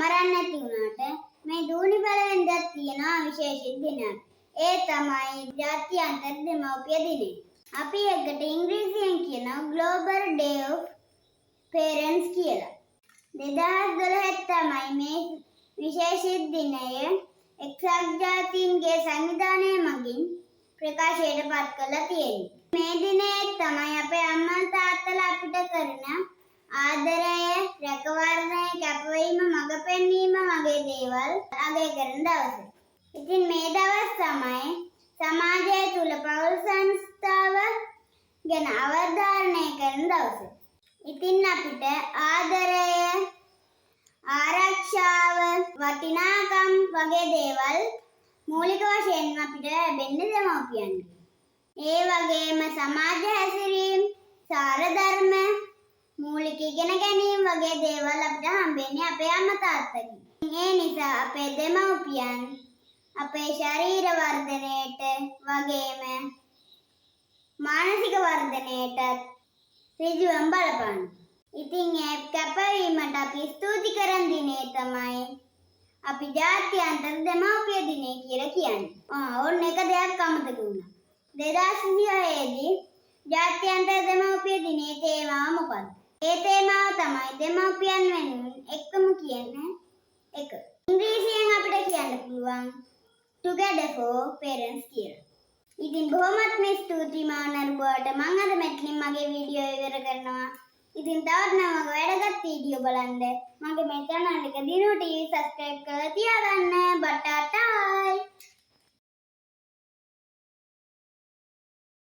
මරන්න නැති වුණාට මේ දූනි බලවෙන්දක් තියෙනවා විශේෂ දිනයක්. ඒ තමයි ජාත්‍යන්තර දෙමව්පිය දිනය. අපි එකට ඉංග්‍රීසියෙන් කියනවා Global Day of Parents කියලා. 2012 තමයි මේ විශේෂ දිනය එක්සත් ජාතීන්ගේ සංවිධානය මගින් ප්‍රකාශයට පත් කරලා තියෙන්නේ. මේ දිනේ තමයි අපේ අම්මා තාත්තලා අපිට කරන ආදරය, රැකවරණය, කැපවීම, මඟ පෙන්වීම වගේ දේවල් අගය කරන දවස. ඉතින් මේ දවස් තමයි සමාජය තුල පෞල් සංස්ථාව ගැන අවධාරණය කරන දවස. ඉතින් අපිට ආදරය, ආරක්ෂාව, වටිනාකම් වගේ දේවල් මූලික වශයෙන් අපිට ලැබෙන්නේ දෙමව්පියන්ගෙන්. ඒ වගේම සමාජ හැසිරීම, සාර ධර්ම, මූලික ඉගෙන ගැනීම වගේ දේවල් අපිට හම්බෙන්නේ අපේ අම්මා තාත්තගෙන්. ඒ නිසා අපේ දෙමව්පියන් අපේ ශරීර වර්ධනයට වගේම මානසික වර්ධනයටත් ඍජුවම බලපාන. ඉතින් ඒ කැපවීමට අපි ස්තුති කරන දිනේ තමයි අපි ජාත්‍යන්තර දෙමව්පිය දිනය කියලා කියන්නේ. ඕන්න එක දෙයක් අමතක වුණා. 2026 දී ජාත්‍යන්තර දෙමව්පිය දිනයේ තේමාව මොකක්ද? ඒ තේමාව තමයි දෙමව්පියන් වෙනුවෙන් එක්කම කියන එක. ඉංග්‍රීසියෙන් අපිට කියන්න පුළුවන් Together for Parents කියලා. ඉතින් බොහොමත්ම ස්තුතියි මානරුබුවට. මම අද මෙතනින් මගේ වීඩියෝ ඉවර කරනවා. ඉතින් තවත් නවක වැඩගත් වීඩියෝ බලන්න මගේ මේ channel එක දිනු TV subscribe කරලා තියාගන්න. බටාටායි.